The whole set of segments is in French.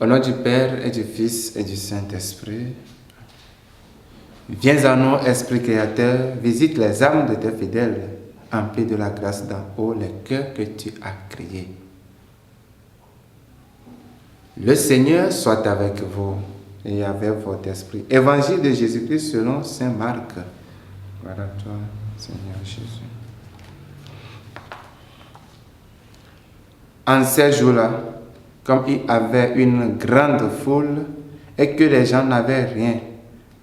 Au nom du Père et du Fils et du Saint-Esprit, viens à nous, Esprit Créateur, visite les âmes de tes fidèles, emplis de la grâce d'en haut les cœurs que tu as créés. Le Seigneur soit avec vous et avec votre esprit. Évangile de Jésus-Christ selon saint Marc. Voilà toi, Seigneur Jésus. En ces jours-là, comme il y avait une grande foule et que les gens n'avaient rien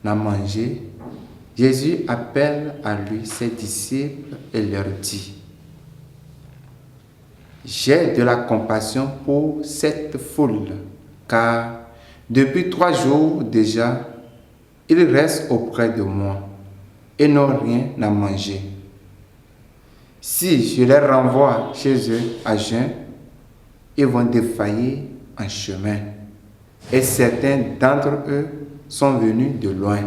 à manger, Jésus appelle à lui ses disciples et leur dit: j'ai de la compassion pour cette foule, car depuis 3 jours déjà, ils restent auprès de moi et n'ont rien à manger. Si je les renvoie chez eux à jeun, ils vont défaillir en chemin, et certains d'entre eux sont venus de loin.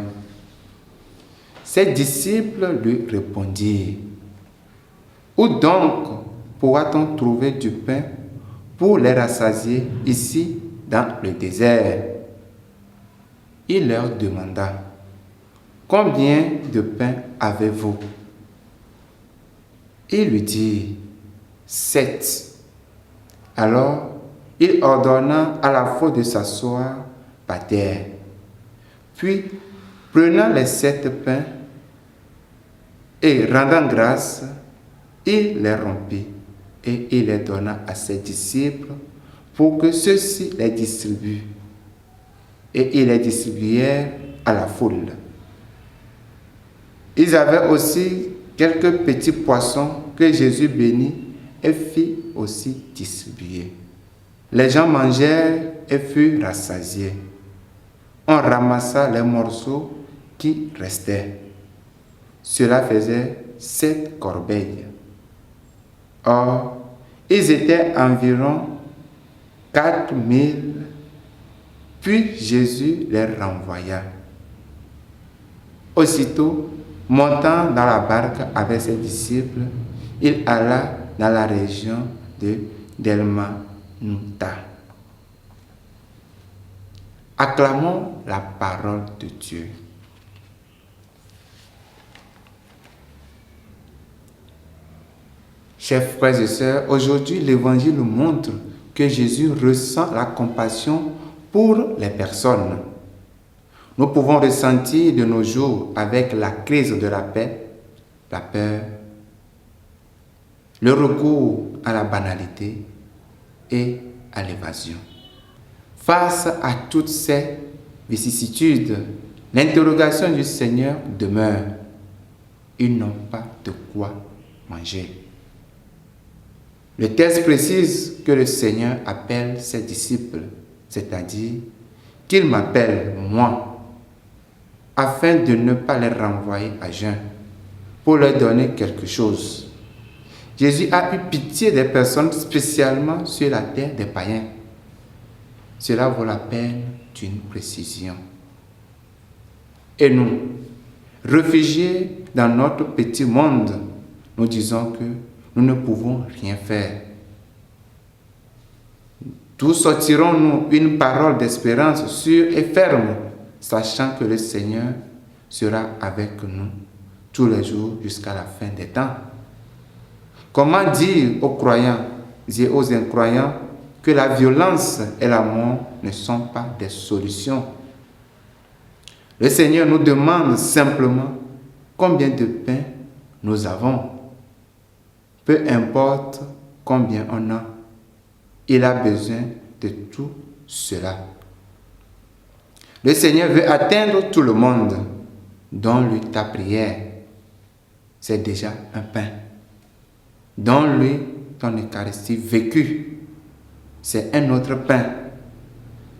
Ses disciples lui répondirent: où donc pourra-t-on trouver du pain pour les rassasier ici dans le désert? Il leur demanda: combien de pain avez-vous? Ils lui dirent: 7. Alors il ordonna à la foule de s'asseoir par terre. Puis, prenant les 7 pains et rendant grâce, il les rompit et il les donna à ses disciples pour que ceux-ci les distribuent. Et ils les distribuèrent à la foule. Ils avaient aussi quelques petits poissons que Jésus bénit et fit aussi distribuer. Les gens mangèrent et furent rassasiés. On ramassa les morceaux qui restaient. Cela faisait 7 corbeilles. Or, ils étaient environ 4000. Puis Jésus les renvoya. Aussitôt, montant dans la barque avec ses disciples, il alla dans la région de Dalmanuta. Acclamons la parole de Dieu. Chers frères et sœurs, aujourd'hui l'Évangile nous montre que Jésus ressent la compassion pour les personnes. Nous pouvons ressentir de nos jours avec la crise de la paix, la peur, le recours à la banalité et à l'évasion. Face à toutes ces vicissitudes, l'interrogation du Seigneur demeure: ils n'ont pas de quoi manger. Le texte précise que le Seigneur appelle ses disciples, c'est-à-dire qu'il m'appelle, moi, afin de ne pas les renvoyer à jeun, pour leur donner quelque chose. Jésus a eu pitié des personnes, spécialement sur la terre des païens. Cela vaut la peine d'une précision. Et nous, réfugiés dans notre petit monde, nous disons que nous ne pouvons rien faire. D'où sortirons-nous une parole d'espérance sûre et ferme, sachant que le Seigneur sera avec nous tous les jours jusqu'à la fin des temps? Comment dire aux croyants et aux incroyants que la violence et la mort ne sont pas des solutions? Le Seigneur nous demande simplement combien de pain nous avons. Peu importe combien on a, il a besoin de tout cela. Le Seigneur veut atteindre tout le monde. Donne-lui ta prière. C'est déjà un pain. Donne-lui ton Eucharistie vécue. C'est un autre pain.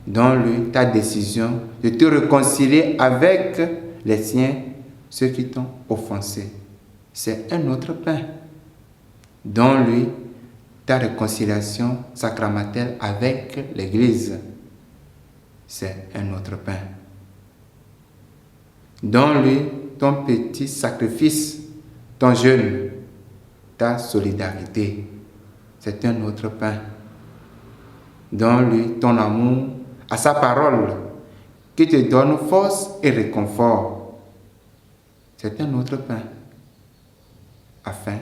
Donne-lui ta décision de te réconcilier avec les siens, ceux qui t'ont offensé. C'est un autre pain. Donne-lui ta réconciliation sacramentelle avec l'Église. C'est un autre pain. Donne-lui ton petit sacrifice, ton jeûne, ta solidarité. C'est un autre pain. Donne-lui ton amour à sa parole qui te donne force et réconfort. C'est un autre pain. Afin,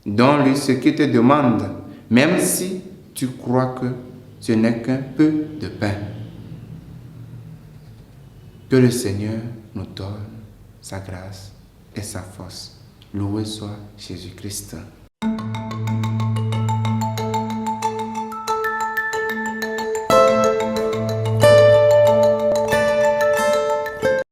donne-lui ce qu'il te demande, même si tu crois que ce n'est qu'un peu de pain. Que le Seigneur nous donne sa grâce et sa force. Loué soit Jésus-Christ.